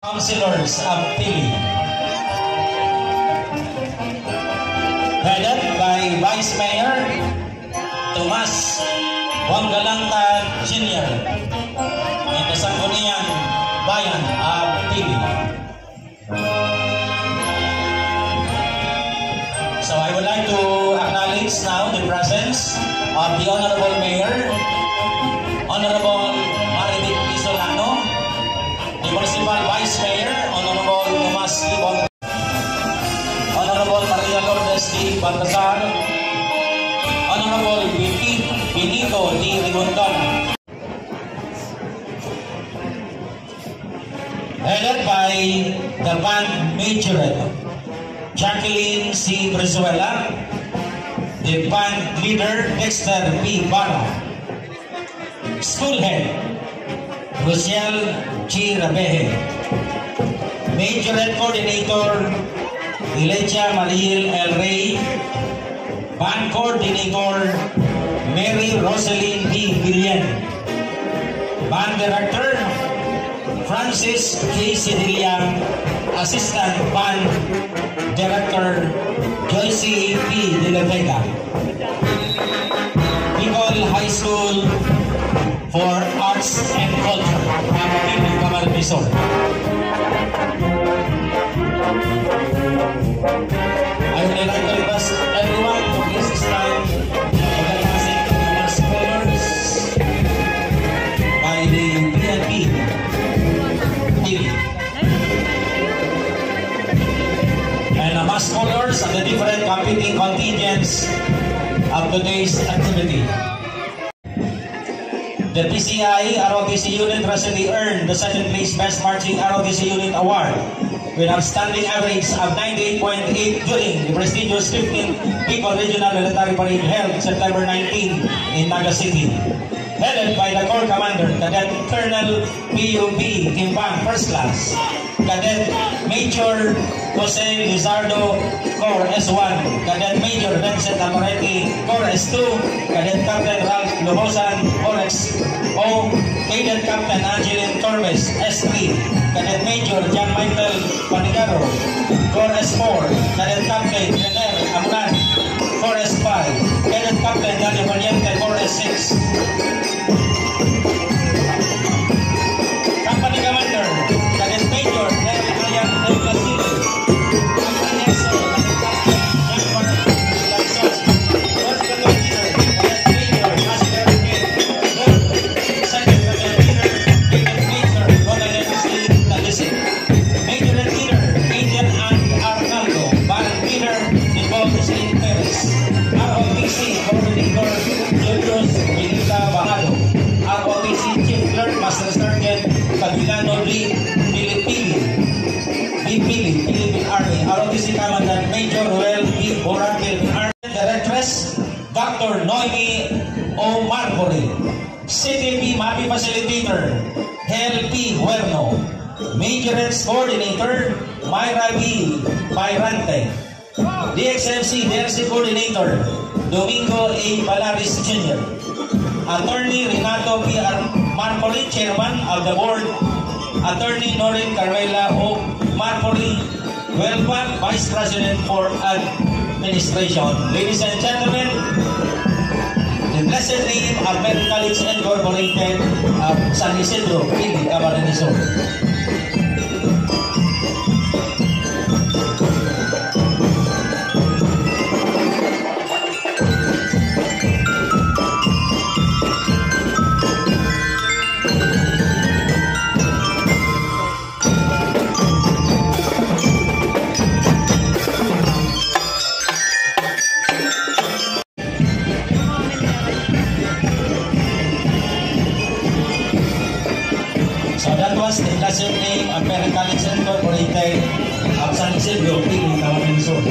Councilors of Pili, headed by Vice Mayor Tomas Buangalangta Jr. in the Sangguniang Bayan of Pili. So I would like to acknowledge now the presence of the Honorable Mayor, Honorable Marivic Isolano, the Municipal Vice Mayor, Honorable Tomas Ibon, Honorable Maria Lourdes D. Baltasar, Honorable Benito D. Ribondon, headed by the band majorette, Jacqueline C. Brizuela, the band leader, Dexter P. Barra, school head, Rochelle G. Rabeje, majorette coordinator, Ilecha Mariel El Rey, band coordinator, Mary Rosaline D. Villen, band director, Francis K. Sidilla, assistant band director, Joyce P. De La Vega, Bicol High School for Arts and Culture, Camarines Resort. I would like to request everyone to please stand for the passing of the mass colors by the PNP team. And the mass colors of the different competing contingents of today's activity. The PCI ROTC unit recently earned the second place Best Marching ROTC Unit Award with outstanding average of 98.8 during the prestigious 15th People Regional Military Parade held September 19 in Naga City. Headed by the Corps Commander, Cadet Colonel P.U.B. Timbang First Class, Cadet Major Jose Lizardo, Corps S1, Cadet Major Vincent Amoretti, Corps S2, Cadet Captain Ralph Lobosan, Corps XO, Cadet Captain Angeline Torres, S3, Cadet Major John Michael Panigaro, Corps S4, Cadet Captain Rener Amunan, Corps S5, Cadet Captain Daniel Valiente, Corps S6, Company Commander, Cadet Major Nel Ayan Del Castillo, Company XO, Jack Martin, Lanzos, First Cadet Leader, Cadet Major, Master Second Cadet Leader, Cadet Major, Roland Steve Talisik, Major Leader, Angel and Arnaldo, Baron Leader, Nicole Steve Perez, ROTC Coordinator, Julius Benita Bahado, ROTC Chief Clerk, Master Sergeant Pagilano D. Pilipili, Philippine Army, ROTC Commandant Major Ruel B. Boracil, Army Directress Dr. Noemi O. Marbury, CTP MAPI Facilitator Hel P. Huerno, Majorettes Coordinator Myra B. Bayrante, DXFC DRC Coordinator Domingo A. Balaris Jr., Attorney Renato P. Marbury, Chairman of the Board, Attorney Norin Carmela O. Marbury, Welfare Vice President for Administration. Ladies and gentlemen, the blessed name of Medical College Incorporated of San Isidro, Pili, Camarines Resort. So that was the blessed name of Medical College Incorporated of San Isidro, Pili, Camarines Resort.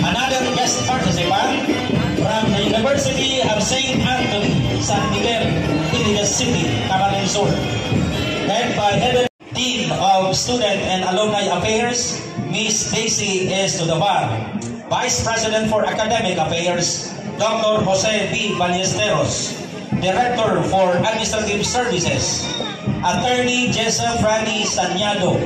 Another guest participant from the University of St. Anthony, San Miguel, Ilias City, Camarines Resort, led by head team of Student and Alumni Affairs, Miss Daisy S. Todovar, Vice President for Academic Affairs, Dr. Jose B. Ballesteros, Director for Administrative Services, Attorney Jessa Franny Sanyado.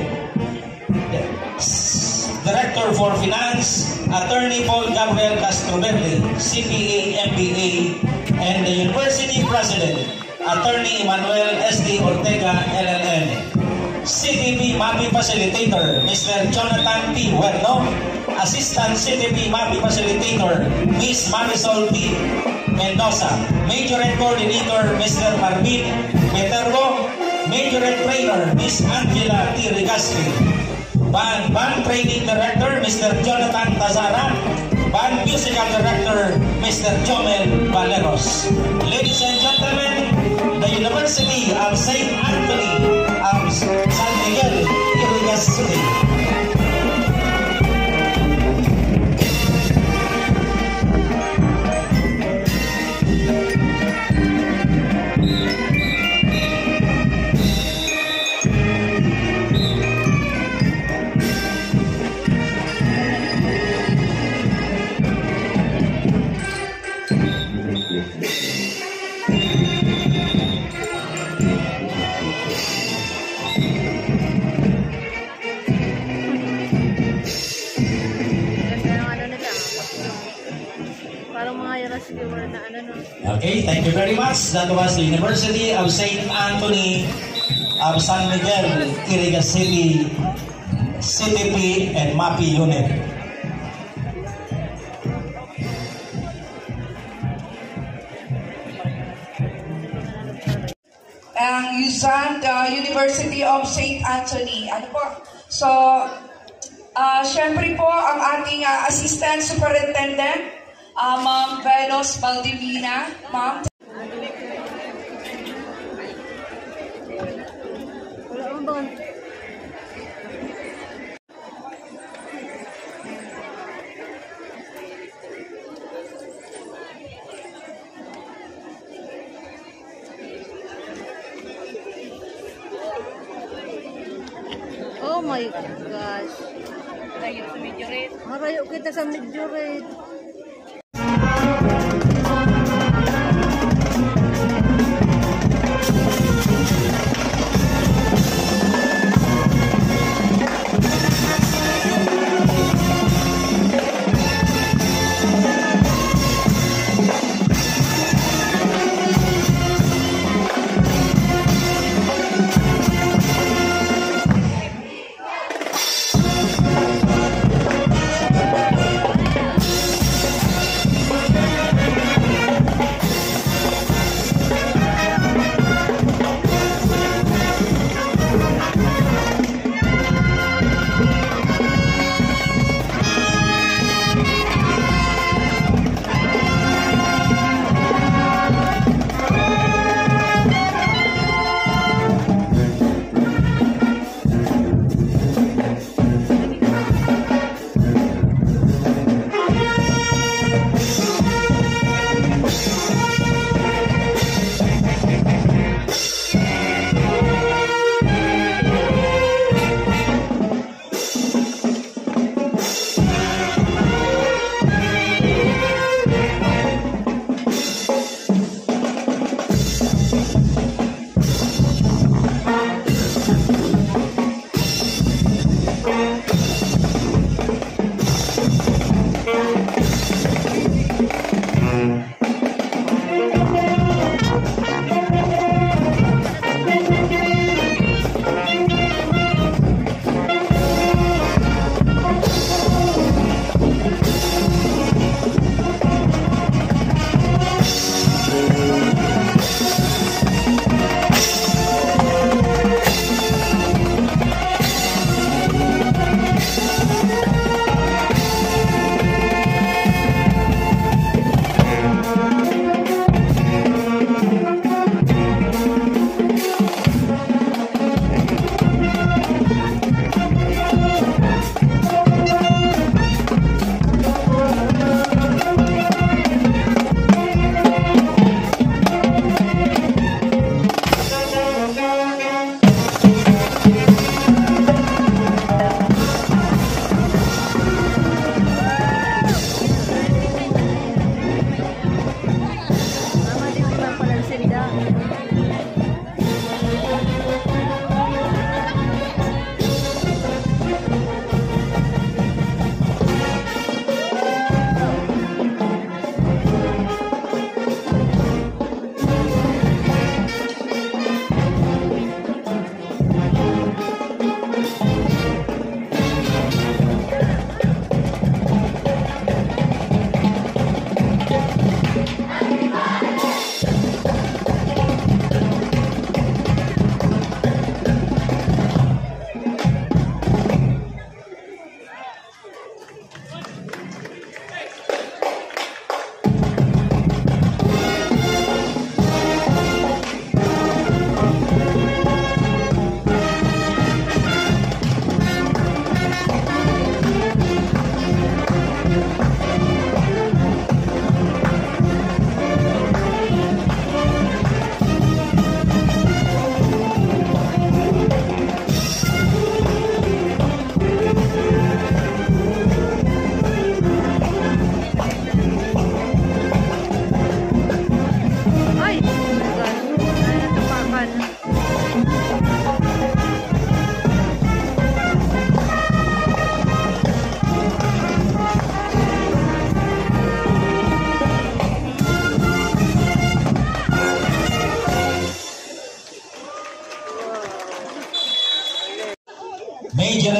Director for Finance, Attorney Paul Gabriel Castroverde, CPA, MBA, and the University President, Attorney Emmanuel S.D. Ortega, LLM. CTP MAPI Facilitator, Mr. Jonathan P. Huerno. Assistant CTP MAPI Facilitator, Ms. Marisol P. Mendoza. Majorette Coordinator, Mr. Marvin Peterbo. Majorette Trainer, Ms. Angela T. Rigastri. Band Training Director, Mr. Jonathan Tazara. Band Musical Director, Mr. Jomel Valeros. Ladies and gentlemen, the University of St. Anthony of San Miguel, Irigas City. Okay, thank you very much. That was the University of St. Anthony of San Miguel, Irigas City, CTP and MAPI unit. Ang USAN, the University of St. Anthony. Ano po? So, syempre po ang ating Assistant Superintendent, Ma'am Velos Valdivina. Ma'am. Oh my gosh. Marayo kita sa medyo rate.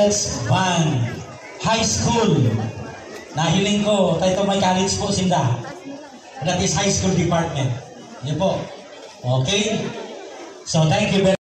Cadets Band High School. Nahiling ko, tayo may college po sinda. That is high school department. Yan po. Okay? So thank you very much.